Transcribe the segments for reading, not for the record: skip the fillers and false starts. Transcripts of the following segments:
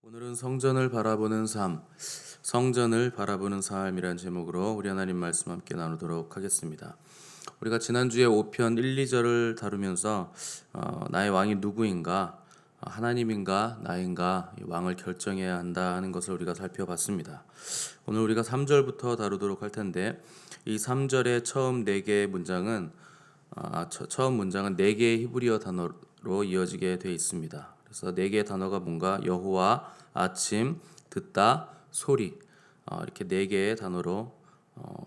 오늘은 성전을 바라보는 삶, 성전을 바라보는 삶이란 제목으로 우리 하나님 말씀 함께 나누도록 하겠습니다. 우리가 지난주에 5편 1, 2절을 다루면서 나의 왕이 누구인가, 하나님인가 나인가 이 왕을 결정해야 한다 하는 것을 우리가 살펴봤습니다. 오늘 우리가 3절부터 다루도록 할 텐데 이 3절의 처음 4개의 문장은 처음 문장은 4개의 히브리어 단어로 이어지게 되어 있습니다. 그래서 4개의 단어가 뭔가 여호와, 아침, 듣다, 소리 이렇게 4개의 단어로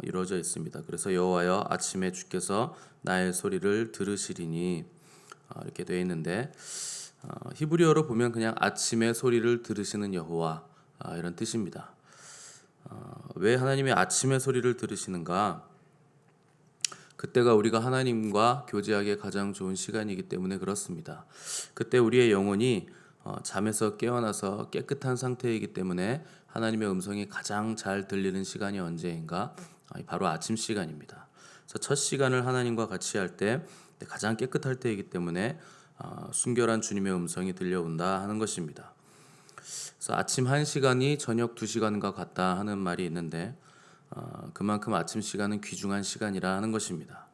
이루어져 있습니다. 그래서 여호와여 아침에 주께서 나의 소리를 들으시리니 이렇게 되어 있는데 히브리어로 보면 그냥 아침의 소리를 들으시는 여호와 이런 뜻입니다. 왜 하나님의 아침의 소리를 들으시는가? 그때가 우리가 하나님과 교제하기에 가장 좋은 시간이기 때문에 그렇습니다. 그때 우리의 영혼이 잠에서 깨어나서 깨끗한 상태이기 때문에 하나님의 음성이 가장 잘 들리는 시간이 언제인가? 바로 아침 시간입니다. 그래서 첫 시간을 하나님과 같이 할 때 가장 깨끗할 때이기 때문에 순결한 주님의 음성이 들려온다 하는 것입니다. 그래서 아침 1시간이 저녁 2시간과 같다 하는 말이 있는데 그만큼 아침 시간은 귀중한 시간이라 하는 것입니다.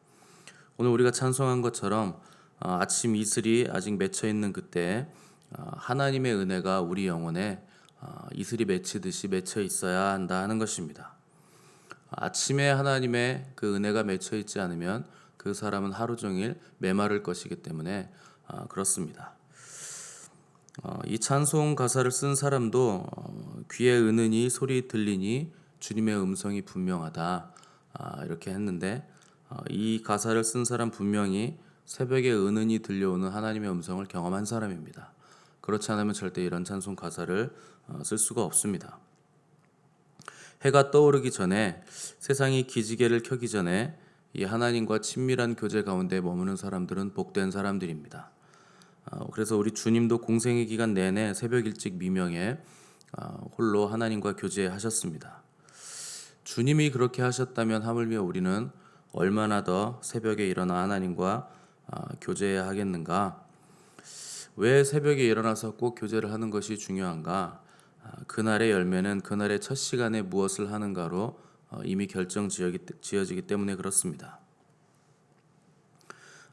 오늘 우리가 찬송한 것처럼 아침 이슬이 아직 맺혀 있는 그때 하나님의 은혜가 우리 영혼에 이슬이 맺히듯이 맺혀 있어야 한다 하는 것입니다. 아침에 하나님의 그 은혜가 맺혀 있지 않으면 그 사람은 하루 종일 메마를 것이기 때문에 그렇습니다. 이 찬송 가사를 쓴 사람도 귀에 은은히 소리 들리니 주님의 음성이 분명하다 이렇게 했는데 이 가사를 쓴 사람 분명히 새벽에 은은히 들려오는 하나님의 음성을 경험한 사람입니다. 그렇지 않으면 절대 이런 찬송 가사를 쓸 수가 없습니다. 해가 떠오르기 전에 세상이 기지개를 켜기 전에 이 하나님과 친밀한 교제 가운데 머무는 사람들은 복된 사람들입니다. 그래서 우리 주님도 공생의 기간 내내 새벽 일찍 미명에 홀로 하나님과 교제하셨습니다. 주님이 그렇게 하셨다면 하물며 우리는 얼마나 더 새벽에 일어나 하나님과 교제해야 하겠는가? 왜 새벽에 일어나서 꼭 교제를 하는 것이 중요한가? 그날의 열매는 그날의 첫 시간에 무엇을 하는가로 이미 지어지기 때문에 그렇습니다.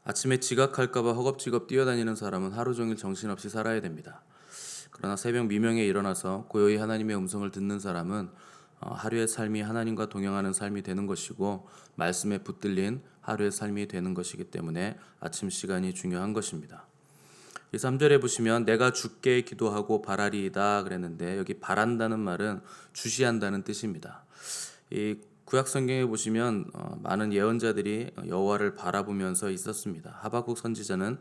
아침에 지각할까봐 허겁지겁 뛰어다니는 사람은 하루 종일 정신없이 살아야 됩니다. 그러나 새벽 미명에 일어나서 고요히 하나님의 음성을 듣는 사람은 하루의 삶이 하나님과 동행하는 삶이 되는 것이고 말씀에 붙들린 하루의 삶이 되는 것이기 때문에 아침 시간이 중요한 것입니다. 이 3절에 보시면 내가 주께 기도하고 바라리이다 그랬는데 여기 바란다는 말은 주시한다는 뜻입니다. 이 구약 성경에 보시면 많은 예언자들이 여호와를 바라보면서 있었습니다. 하박국 선지자는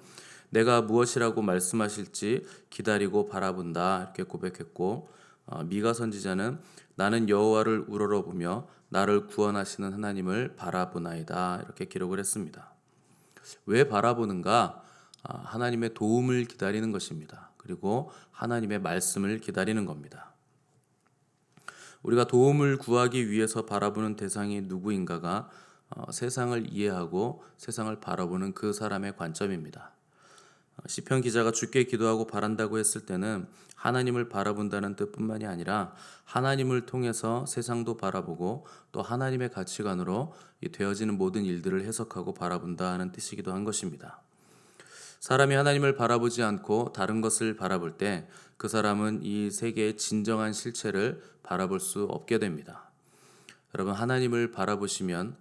내가 무엇이라고 말씀하실지 기다리고 바라본다 이렇게 고백했고 미가 선지자는 나는 여호와를 우러러보며 나를 구원하시는 하나님을 바라보나이다 이렇게 기록을 했습니다. 왜 바라보는가? 하나님의 도움을 기다리는 것입니다. 그리고 하나님의 말씀을 기다리는 겁니다. 우리가 도움을 구하기 위해서 바라보는 대상이 누구인가가 세상을 이해하고 세상을 바라보는 그 사람의 관점입니다. 시편 기자가 주께 기도하고 바란다고 했을 때는 하나님을 바라본다는 뜻뿐만이 아니라 하나님을 통해서 세상도 바라보고 또 하나님의 가치관으로 되어지는 모든 일들을 해석하고 바라본다 하는 뜻이기도 한 것입니다. 사람이 하나님을 바라보지 않고 다른 것을 바라볼 때 그 사람은 이 세계의 진정한 실체를 바라볼 수 없게 됩니다. 여러분 하나님을 바라보시면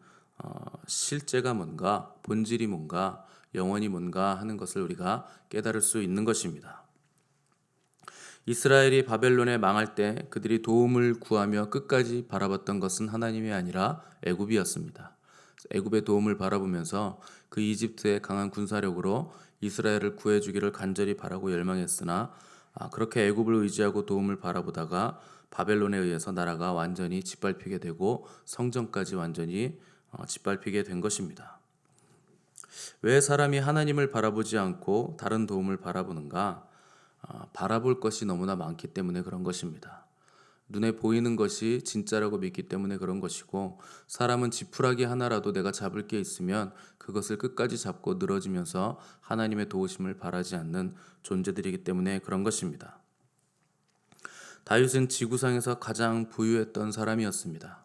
실제가 뭔가, 본질이 뭔가, 영원이 뭔가 하는 것을 우리가 깨달을 수 있는 것입니다. 이스라엘이 바벨론에 망할 때 그들이 도움을 구하며 끝까지 바라봤던 것은 하나님이 아니라 애굽이었습니다. 애굽의 도움을 바라보면서 그 이집트의 강한 군사력으로 이스라엘을 구해주기를 간절히 바라고 열망했으나 그렇게 애굽을 의지하고 도움을 바라보다가 바벨론에 의해서 나라가 완전히 짓밟히게 되고 성전까지 완전히 짓밟히게 된 것입니다. 왜 사람이 하나님을 바라보지 않고 다른 도움을 바라보는가? 바라볼 것이 너무나 많기 때문에 그런 것입니다. 눈에 보이는 것이 진짜라고 믿기 때문에 그런 것이고 사람은 지푸라기 하나라도 내가 잡을 게 있으면 그것을 끝까지 잡고 늘어지면서 하나님의 도우심을 바라지 않는 존재들이기 때문에 그런 것입니다. 다윗은 지구상에서 가장 부유했던 사람이었습니다.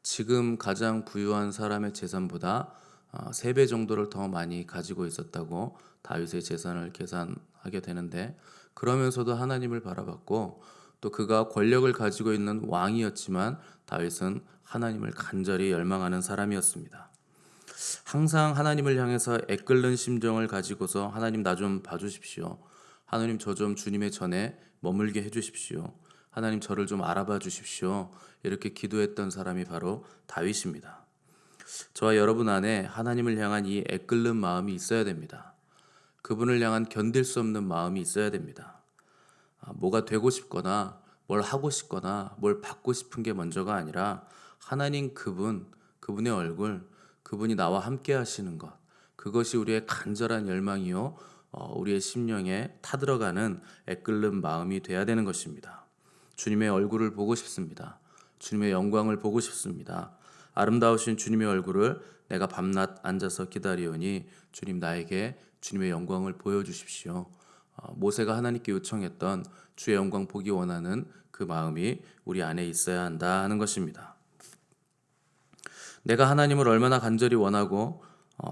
지금 가장 부유한 사람의 재산보다 3배 정도를 더 많이 가지고 있었다고 다윗의 재산을 계산하게 되는데, 그러면서도 하나님을 바라봤고 또 그가 권력을 가지고 있는 왕이었지만 다윗은 하나님을 간절히 열망하는 사람이었습니다. 항상 하나님을 향해서 애끓는 심정을 가지고서 하나님 나 좀 봐주십시오. 하나님 저 좀 주님의 전에 머물게 해주십시오. 하나님 저를 좀 알아봐 주십시오. 이렇게 기도했던 사람이 바로 다윗입니다. 저와 여러분 안에 하나님을 향한 이 애끓는 마음이 있어야 됩니다. 그분을 향한 견딜 수 없는 마음이 있어야 됩니다. 뭐가 되고 싶거나 뭘 하고 싶거나 뭘 받고 싶은 게 먼저가 아니라 하나님 그분의 얼굴, 그분이 나와 함께 하시는 것, 그것이 우리의 간절한 열망이요 우리의 심령에 타들어가는 애끓는 마음이 돼야 되는 것입니다. 주님의 얼굴을 보고 싶습니다. 주님의 영광을 보고 싶습니다. 아름다우신 주님의 얼굴을 내가 밤낮 앉아서 기다리오니 주님 나에게 주님의 영광을 보여주십시오. 모세가 하나님께 요청했던 주의 영광 보기 원하는 그 마음이 우리 안에 있어야 한다 하는 것입니다. 내가 하나님을 얼마나 간절히 원하고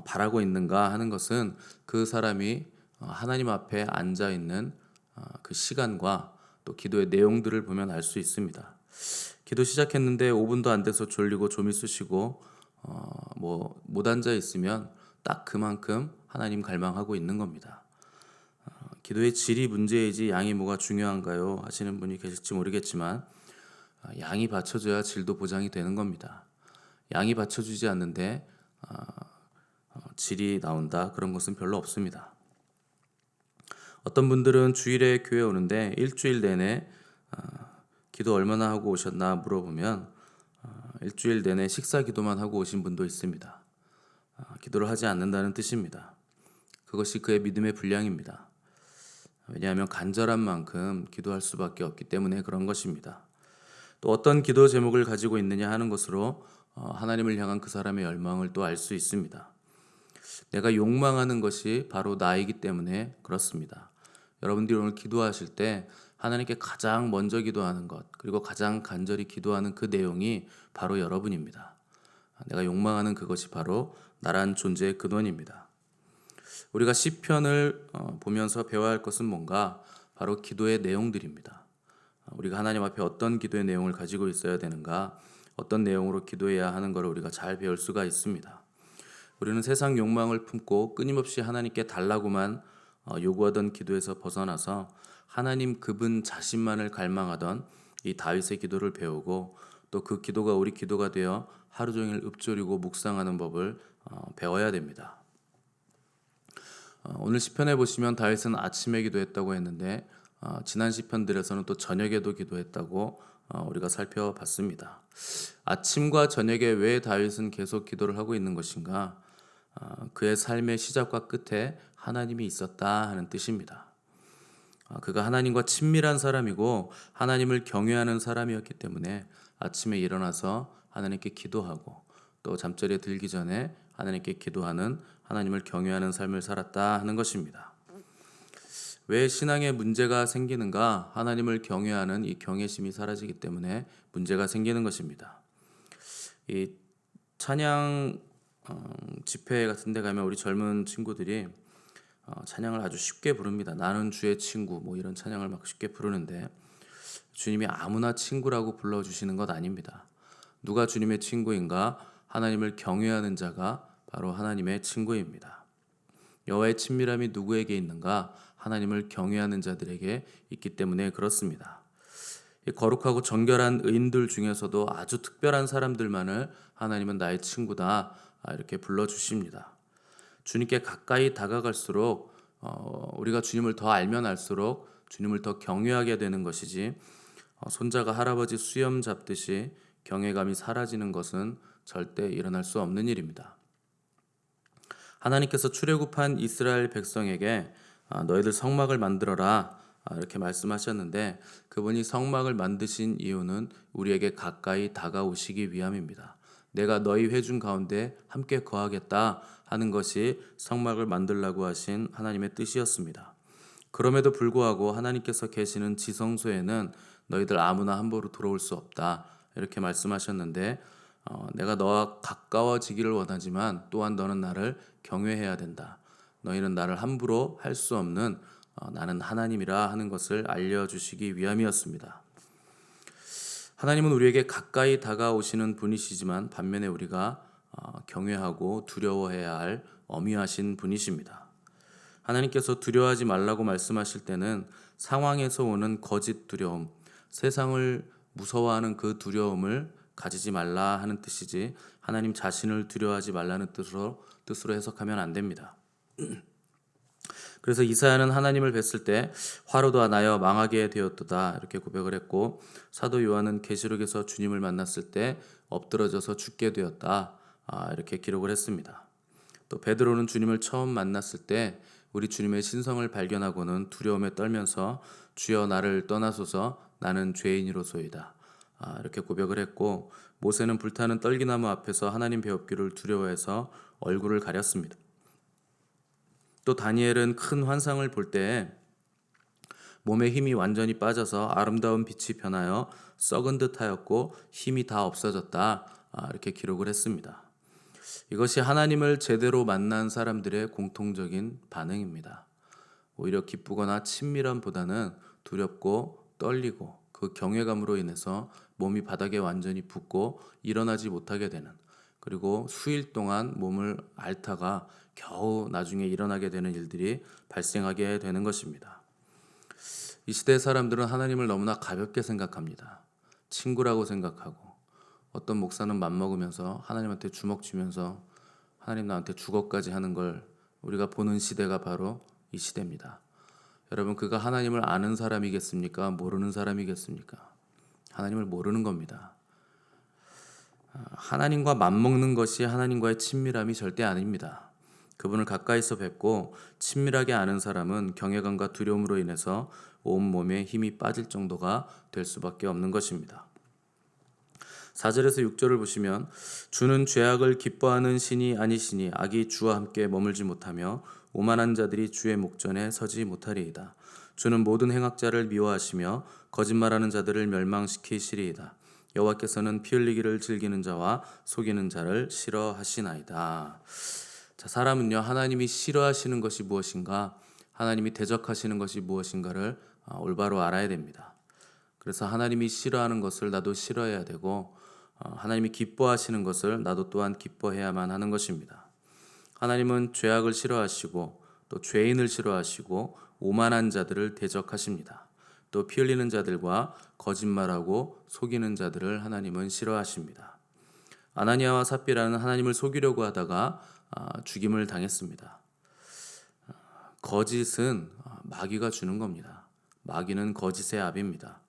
바라고 있는가 하는 것은 그 사람이 하나님 앞에 앉아 있는 그 시간과 또 기도의 내용들을 보면 알 수 있습니다. 기도 시작했는데 5분도 안 돼서 졸리고 좀이 쑤시고 못 앉아 있으면 딱 그만큼 하나님 갈망하고 있는 겁니다. 기도의 질이 문제이지 양이 뭐가 중요한가요? 하시는 분이 계실지 모르겠지만 양이 받쳐줘야 질도 보장이 되는 겁니다. 양이 받쳐주지 않는데 질이 나온다, 그런 것은 별로 없습니다. 어떤 분들은 주일에 교회 오는데 일주일 내내 기도 얼마나 하고 오셨나 물어보면 일주일 내내 식사 기도만 하고 오신 분도 있습니다. 기도를 하지 않는다는 뜻입니다. 그것이 그의 믿음의 분량입니다. 왜냐하면 간절한 만큼 기도할 수밖에 없기 때문에 그런 것입니다. 또 어떤 기도 제목을 가지고 있느냐 하는 것으로 하나님을 향한 그 사람의 열망을 또 알 수 있습니다. 내가 욕망하는 것이 바로 나이기 때문에 그렇습니다. 여러분들이 오늘 기도하실 때 하나님께 가장 먼저 기도하는 것, 그리고 가장 간절히 기도하는 그 내용이 바로 여러분입니다. 내가 욕망하는 그것이 바로 나란 존재의 근원입니다. 우리가 시편을 보면서 배워야 할 것은 뭔가? 바로 기도의 내용들입니다. 우리가 하나님 앞에 어떤 기도의 내용을 가지고 있어야 되는가, 어떤 내용으로 기도해야 하는 것을 우리가 잘 배울 수가 있습니다. 우리는 세상 욕망을 품고 끊임없이 하나님께 달라고만 요구하던 기도에서 벗어나서 하나님 그분 자신만을 갈망하던 이 다윗의 기도를 배우고 또 그 기도가 우리 기도가 되어 하루 종일 읊조리고 묵상하는 법을 배워야 됩니다. 오늘 시편에 보시면 다윗은 아침에 기도했다고 했는데 지난 시편들에서는 또 저녁에도 기도했다고 우리가 살펴봤습니다. 아침과 저녁에 왜 다윗은 계속 기도를 하고 있는 것인가? 그의 삶의 시작과 끝에 하나님이 있었다 하는 뜻입니다. 그가 하나님과 친밀한 사람이고 하나님을 경외하는 사람이었기 때문에 아침에 일어나서 하나님께 기도하고 또 잠자리에 들기 전에 하나님께 기도하는, 하나님을 경외하는 삶을 살았다 하는 것입니다. 왜 신앙에 문제가 생기는가? 하나님을 경외하는 이 경외심이 사라지기 때문에 문제가 생기는 것입니다. 이 찬양 집회 같은 데 가면 우리 젊은 친구들이 찬양을 아주 쉽게 부릅니다. 나는 주의 친구, 뭐 이런 찬양을 막 쉽게 부르는데 주님이 아무나 친구라고 불러주시는 것 아닙니다. 누가 주님의 친구인가? 하나님을 경외하는 자가 바로 하나님의 친구입니다. 여호와의 친밀함이 누구에게 있는가? 하나님을 경외하는 자들에게 있기 때문에 그렇습니다. 거룩하고 정결한 의인들 중에서도 아주 특별한 사람들만을 하나님은 나의 친구다 이렇게 불러주십니다. 주님께 가까이 다가갈수록 우리가 주님을 더 알면 알수록 주님을 더 경외하게 되는 것이지 손자가 할아버지 수염 잡듯이 경외감이 사라지는 것은 절대 일어날 수 없는 일입니다. 하나님께서 출애굽한 이스라엘 백성에게 너희들 성막을 만들어라 이렇게 말씀하셨는데 그분이 성막을 만드신 이유는 우리에게 가까이 다가오시기 위함입니다. 내가 너희 회중 가운데 함께 거하겠다 하는 것이 성막을 만들라고 하신 하나님의 뜻이었습니다. 그럼에도 불구하고 하나님께서 계시는 지성소에는 너희들 아무나 함부로 들어올 수 없다. 이렇게 말씀하셨는데 내가 너와 가까워지기를 원하지만 또한 너는 나를 경외해야 된다. 너희는 나를 함부로 할 수 없는 나는 하나님이라 하는 것을 알려주시기 위함이었습니다. 하나님은 우리에게 가까이 다가오시는 분이시지만 반면에 우리가 경외하고 두려워해야 할 엄위하신 분이십니다. 하나님께서 두려워하지 말라고 말씀하실 때는 상황에서 오는 거짓 두려움, 세상을 무서워하는 그 두려움을 가지지 말라 하는 뜻이지 하나님 자신을 두려워하지 말라는 뜻으로 해석하면 안 됩니다. 그래서 이사야는 하나님을 뵀을 때 화로도 나여 망하게 되었도다 이렇게 고백을 했고, 사도 요한은 계시록에서 주님을 만났을 때 엎드러져서 죽게 되었다 이렇게 기록을 했습니다. 또 베드로는 주님을 처음 만났을 때 우리 주님의 신성을 발견하고는 두려움에 떨면서 주여 나를 떠나소서 나는 죄인이로소이다 이렇게 고백을 했고, 모세는 불타는 떨기나무 앞에서 하나님 배웁기를 두려워해서 얼굴을 가렸습니다. 또 다니엘은 큰 환상을 볼 때 몸에 힘이 완전히 빠져서 아름다운 빛이 변하여 썩은 듯하였고 힘이 다 없어졌다 이렇게 기록을 했습니다. 이것이 하나님을 제대로 만난 사람들의 공통적인 반응입니다. 오히려 기쁘거나 친밀함보다는 두렵고 떨리고 그 경외감으로 인해서 몸이 바닥에 완전히 붙고 일어나지 못하게 되는, 그리고 수일 동안 몸을 앓다가 겨우 나중에 일어나게 되는 일들이 발생하게 되는 것입니다. 이 시대 사람들은 하나님을 너무나 가볍게 생각합니다. 친구라고 생각하고, 어떤 목사는 맘먹으면서 하나님한테 주먹 쥐면서 하나님 나한테 죽어까지 하는 걸 우리가 보는 시대가 바로 이 시대입니다. 여러분, 그가 하나님을 아는 사람이겠습니까? 모르는 사람이겠습니까? 하나님을 모르는 겁니다. 하나님과 맞먹는 것이 하나님과의 친밀함이 절대 아닙니다. 그분을 가까이서 뵙고 친밀하게 아는 사람은 경외감과 두려움으로 인해서 온몸에 힘이 빠질 정도가 될 수밖에 없는 것입니다. 4절에서 6절을 보시면 주는 죄악을 기뻐하는 신이 아니시니 악이 주와 함께 머물지 못하며 오만한 자들이 주의 목전에 서지 못하리이다. 주는 모든 행악자를 미워하시며 거짓말하는 자들을 멸망시키시리이다. 여호와께서는 피 흘리기를 즐기는 자와 속이는 자를 싫어하시나이다. 자, 사람은요, 하나님이 싫어하시는 것이 무엇인가, 하나님이 대적하시는 것이 무엇인가를 올바로 알아야 됩니다. 그래서 하나님이 싫어하는 것을 나도 싫어해야 되고, 하나님이 기뻐하시는 것을 나도 또한 기뻐해야만 하는 것입니다. 하나님은 죄악을 싫어하시고 또 죄인을 싫어하시고 오만한 자들을 대적하십니다. 또 피 흘리는 자들과 거짓말하고 속이는 자들을 하나님은 싫어하십니다. 아나니아와 삽비라는 하나님을 속이려고 하다가 죽임을 당했습니다. 거짓은 마귀가 주는 겁니다. 마귀는 거짓의 압입니다.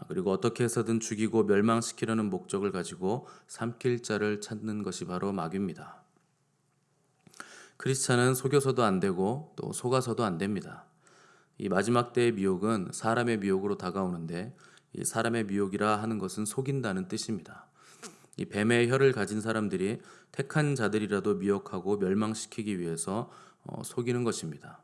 그리고 어떻게 해서든 죽이고 멸망시키려는 목적을 가지고 삼킬 자를 찾는 것이 바로 마귀입니다. 크리스찬은 속여서도 안 되고 또 속아서도 안 됩니다. 이 마지막 때의 미혹은 사람의 미혹으로 다가오는데, 이 사람의 미혹이라 하는 것은 속인다는 뜻입니다. 이 뱀의 혀를 가진 사람들이 택한 자들이라도 미혹하고 멸망시키기 위해서 속이는 것입니다.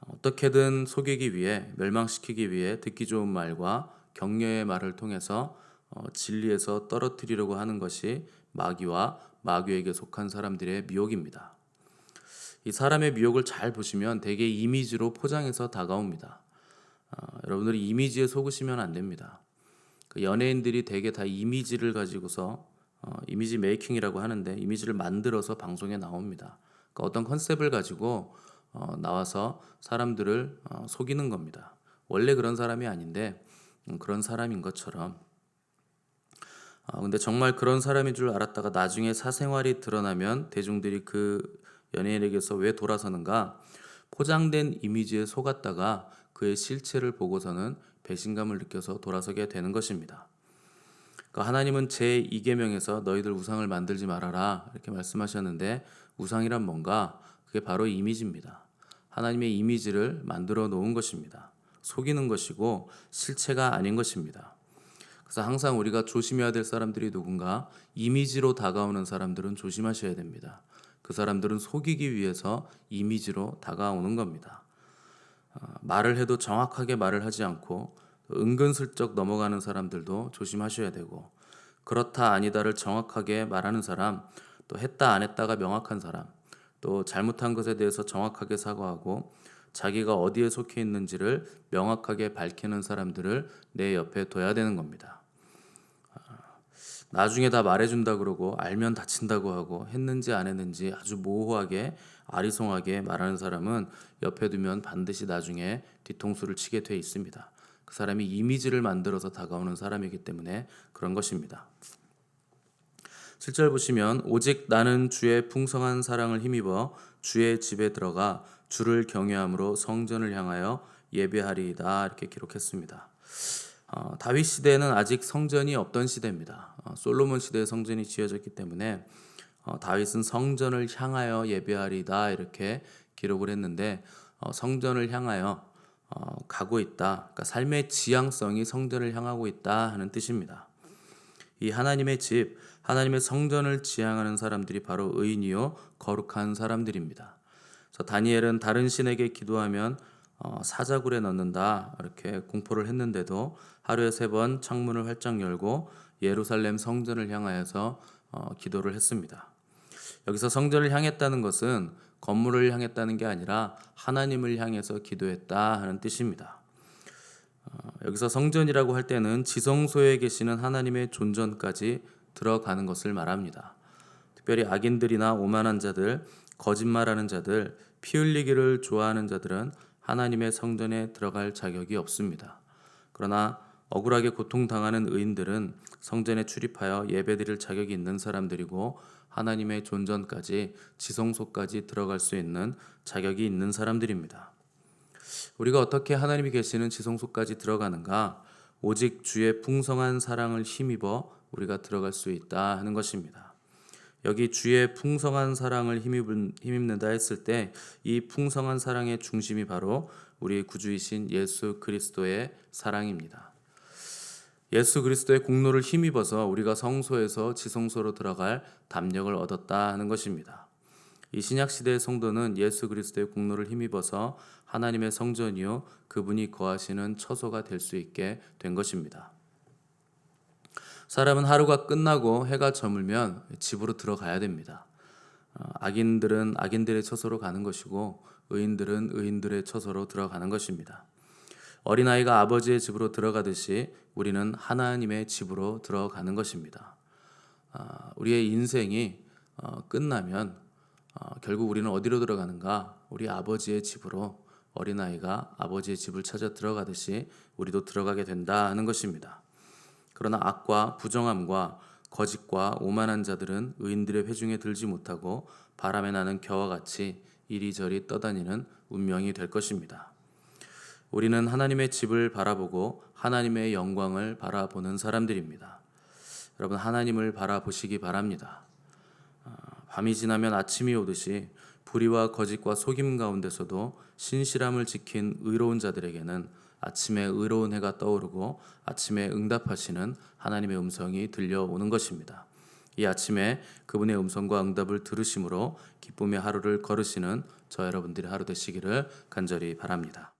어떻게든 속이기 위해, 멸망시키기 위해 듣기 좋은 말과 격려의 말을 통해서 진리에서 떨어뜨리려고 하는 것이 마귀와 마귀에게 속한 사람들의 미혹입니다. 이 사람의 미혹을 잘 보시면 대개 이미지로 포장해서 다가옵니다. 여러분들이 이미지에 속으시면 안 됩니다. 그 연예인들이 대개 다 이미지를 가지고서 이미지 메이킹이라고 하는데, 이미지를 만들어서 방송에 나옵니다. 그러니까 어떤 컨셉을 가지고 나와서 사람들을 속이는 겁니다. 원래 그런 사람이 아닌데 그런 사람인 것처럼. 근데 정말 그런 사람인 줄 알았다가 나중에 사생활이 드러나면 대중들이 그 연예인에게서 왜 돌아서는가? 포장된 이미지에 속았다가 그의 실체를 보고서는 배신감을 느껴서 돌아서게 되는 것입니다. 그러니까 하나님은 제2계명에서 너희들 우상을 만들지 말아라 이렇게 말씀하셨는데, 우상이란 뭔가? 그게 바로 이미지입니다. 하나님의 이미지를 만들어 놓은 것입니다. 속이는 것이고 실체가 아닌 것입니다. 그래서 항상 우리가 조심해야 될 사람들이 누군가, 이미지로 다가오는 사람들은 조심하셔야 됩니다. 그 사람들은 속이기 위해서 이미지로 다가오는 겁니다. 말을 해도 정확하게 말을 하지 않고 은근슬쩍 넘어가는 사람들도 조심하셔야 되고, 그렇다 아니다를 정확하게 말하는 사람, 또 했다 안 했다가 명확한 사람, 또 잘못한 것에 대해서 정확하게 사과하고 자기가 어디에 속해 있는지를 명확하게 밝히는 사람들을 내 옆에 둬야 되는 겁니다. 나중에 다 말해준다 그러고 알면 다친다고 하고 했는지 안 했는지 아주 모호하게 아리송하게 말하는 사람은 옆에 두면 반드시 나중에 뒤통수를 치게 돼 있습니다. 그 사람이 이미지를 만들어서 다가오는 사람이기 때문에 그런 것입니다. 7절 보시면 오직 나는 주의 풍성한 사랑을 힘입어 주의 집에 들어가 주를 경외함으로 성전을 향하여 예배하리이다, 이렇게 기록했습니다. 다윗 시대에는 아직 성전이 없던 시대입니다. 솔로몬 시대에 성전이 지어졌기 때문에 다윗은 성전을 향하여 예배하리다, 이렇게 기록을 했는데 성전을 향하여 가고 있다, 그러니까 삶의 지향성이 성전을 향하고 있다 하는 뜻입니다. 이 하나님의 집, 하나님의 성전을 지향하는 사람들이 바로 의인이요 거룩한 사람들입니다. 그래서 다니엘은 다른 신에게 기도하면 사자굴에 넣는다, 이렇게 공포를 했는데도 하루에 3번 창문을 활짝 열고 예루살렘 성전을 향하여서 기도를 했습니다. 여기서 성전을 향했다는 것은 건물을 향했다는 게 아니라 하나님을 향해서 기도했다 하는 뜻입니다. 여기서 성전이라고 할 때는 지성소에 계시는 하나님의 존전까지 들어가는 것을 말합니다. 특별히 악인들이나 오만한 자들, 거짓말하는 자들, 피 흘리기를 좋아하는 자들은 하나님의 성전에 들어갈 자격이 없습니다. 그러나 억울하게 고통당하는 의인들은 성전에 출입하여 예배드릴 자격이 있는 사람들이고 하나님의 존전까지, 지성소까지 들어갈 수 있는 자격이 있는 사람들입니다. 우리가 어떻게 하나님이 계시는 지성소까지 들어가는가? 오직 주의 풍성한 사랑을 힘입어 우리가 들어갈 수 있다 하는 것입니다. 여기 주의 풍성한 사랑을 힘입는다 했을 때 이 풍성한 사랑의 중심이 바로 우리 구주이신 예수 그리스도의 사랑입니다. 예수 그리스도의 공로를 힘입어서 우리가 성소에서 지성소로 들어갈 담력을 얻었다 하는 것입니다. 이 신약 시대의 성도는 예수 그리스도의 공로를 힘입어서 하나님의 성전이요 그분이 거하시는 처소가 될 수 있게 된 것입니다. 사람은 하루가 끝나고 해가 저물면 집으로 들어가야 됩니다. 악인들은 악인들의 처소로 가는 것이고 의인들은 의인들의 처소로 들어가는 것입니다. 어린아이가 아버지의 집으로 들어가듯이 우리는 하나님의 집으로 들어가는 것입니다. 우리의 인생이 끝나면 결국 우리는 어디로 들어가는가? 우리 아버지의 집으로, 어린아이가 아버지의 집을 찾아 들어가듯이 우리도 들어가게 된다 하는 것입니다. 그러나 악과 부정함과 거짓과 오만한 자들은 의인들의 회중에 들지 못하고 바람에 나는 겨와 같이 이리저리 떠다니는 운명이 될 것입니다. 우리는 하나님의 집을 바라보고 하나님의 영광을 바라보는 사람들입니다. 여러분, 하나님을 바라보시기 바랍니다. 밤이 지나면 아침이 오듯이 불의와 거짓과 속임 가운데서도 신실함을 지킨 의로운 자들에게는 아침에 의로운 해가 떠오르고 아침에 응답하시는 하나님의 음성이 들려오는 것입니다. 이 아침에 그분의 음성과 응답을 들으심으로 기쁨의 하루를 걸으시는 저 여러분들의 하루 되시기를 간절히 바랍니다.